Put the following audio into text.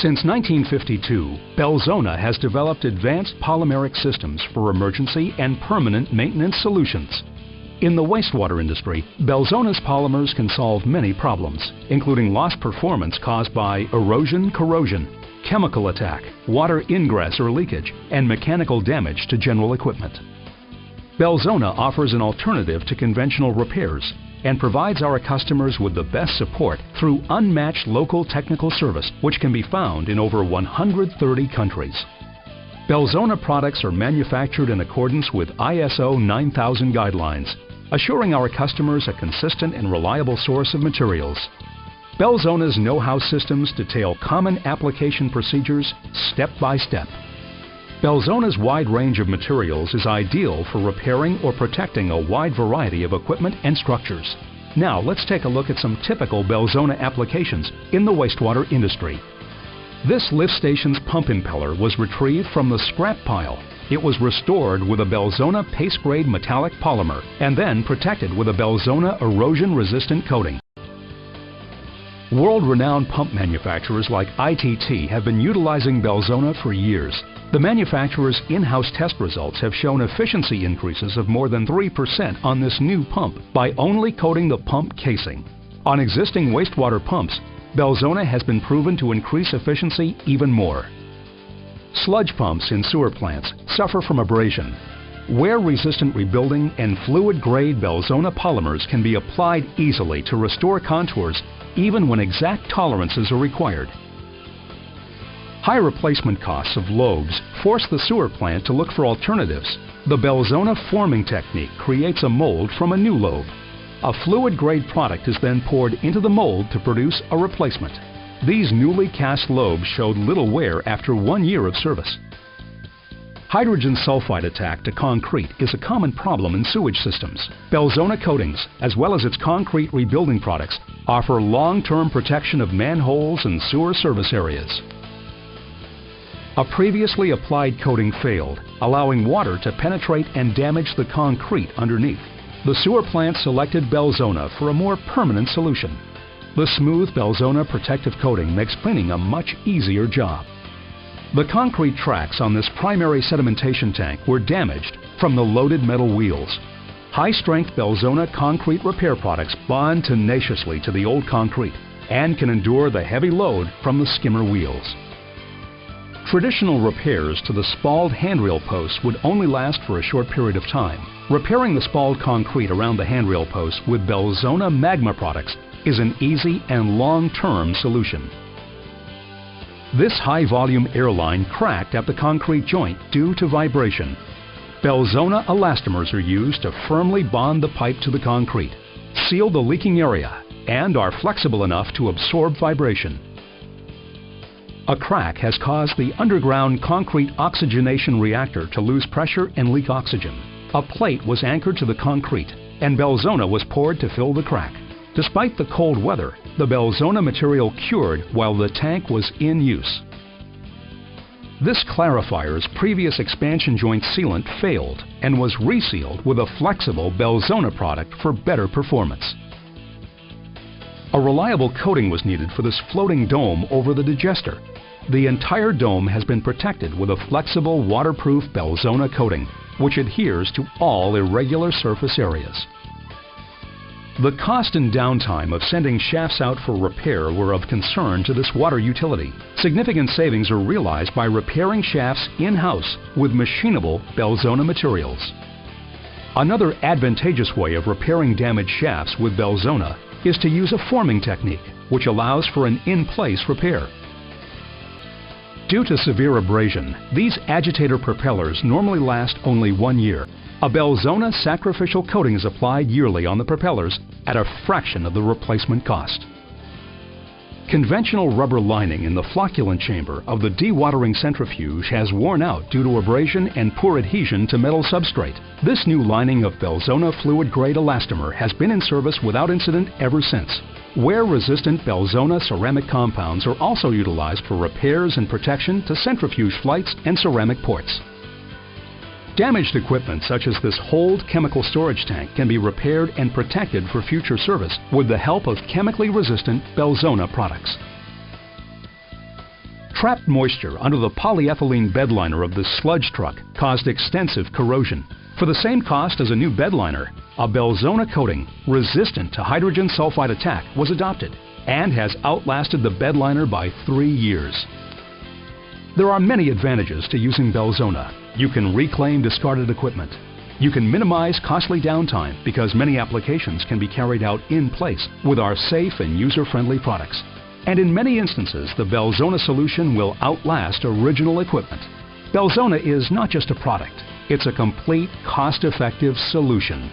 Since 1952, Belzona has developed advanced polymeric systems for emergency and permanent maintenance solutions. In the wastewater industry, Belzona's polymers can solve many problems, including lost performance caused by erosion, corrosion, chemical attack, water ingress or leakage, and mechanical damage to general equipment. Belzona offers an alternative to conventional repairs and provides our customers with the best support through unmatched local technical service, which can be found in over 130 countries. Belzona products are manufactured in accordance with ISO 9000 guidelines, assuring our customers a consistent and reliable source of materials. Belzona's know-how systems detail common application procedures step by step. Belzona's wide range of materials is ideal for repairing or protecting a wide variety of equipment and structures. Now let's take a look at some typical Belzona applications in the wastewater industry. This lift station's pump impeller was retrieved from the scrap pile. It was restored with a Belzona paste-grade metallic polymer and then protected with a Belzona erosion-resistant coating. World-renowned pump manufacturers like ITT have been utilizing Belzona for years. The manufacturer's in-house test results have shown efficiency increases of more than 3% on this new pump by only coating the pump casing. On existing wastewater pumps, Belzona has been proven to increase efficiency even more. Sludge pumps in sewer plants suffer from abrasion. Wear-resistant rebuilding and fluid-grade Belzona polymers can be applied easily to restore contours even when exact tolerances are required. High replacement costs of lobes force the sewer plant to look for alternatives. The Belzona forming technique creates a mold from a new lobe. A fluid-grade product is then poured into the mold to produce a replacement. These newly cast lobes showed little wear after 1 year of service. Hydrogen sulfide attack to concrete is a common problem in sewage systems. Belzona coatings, as well as its concrete rebuilding products, offer long-term protection of manholes and sewer service areas. A previously applied coating failed, allowing water to penetrate and damage the concrete underneath. The sewer plant selected Belzona for a more permanent solution. The smooth Belzona protective coating makes cleaning a much easier job. The concrete tracks on this primary sedimentation tank were damaged from the loaded metal wheels. High-strength Belzona concrete repair products bond tenaciously to the old concrete and can endure the heavy load from the skimmer wheels. Traditional repairs to the spalled handrail posts would only last for a short period of time. Repairing the spalled concrete around the handrail posts with Belzona Magma products is an easy and long-term solution. This high-volume airline cracked at the concrete joint due to vibration. Belzona elastomers are used to firmly bond the pipe to the concrete, seal the leaking area, and are flexible enough to absorb vibration. A crack has caused the underground concrete oxygenation reactor to lose pressure and leak oxygen. A plate was anchored to the concrete, and Belzona was poured to fill the crack. Despite the cold weather, the Belzona material cured while the tank was in use. This clarifier's previous expansion joint sealant failed and was resealed with a flexible Belzona product for better performance. A reliable coating was needed for this floating dome over the digester. The entire dome has been protected with a flexible waterproof Belzona coating, which adheres to all irregular surface areas. The cost and downtime of sending shafts out for repair were of concern to this water utility. Significant savings are realized by repairing shafts in-house with machinable Belzona materials. Another advantageous way of repairing damaged shafts with Belzona is to use a forming technique, which allows for an in-place repair. Due to severe abrasion, these agitator propellers normally last only 1 year. A Belzona sacrificial coating is applied yearly on the propellers at a fraction of the replacement cost. Conventional rubber lining in the flocculant chamber of the dewatering centrifuge has worn out due to abrasion and poor adhesion to metal substrate. This new lining of Belzona fluid-grade elastomer has been in service without incident ever since. Wear-resistant Belzona ceramic compounds are also utilized for repairs and protection to centrifuge flights and ceramic ports. Damaged equipment such as this Hold chemical storage tank can be repaired and protected for future service with the help of chemically resistant Belzona products. Trapped moisture under the polyethylene bed liner of the sludge truck caused extensive corrosion. For the same cost as a new bed liner, a Belzona coating resistant to hydrogen sulfide attack was adopted and has outlasted the bed liner by 3 years. There are many advantages to using Belzona. You can reclaim discarded equipment. You can minimize costly downtime because many applications can be carried out in place with our safe and user-friendly products. And in many instances, the Belzona solution will outlast original equipment. Belzona is not just a product, it's a complete, cost-effective solution.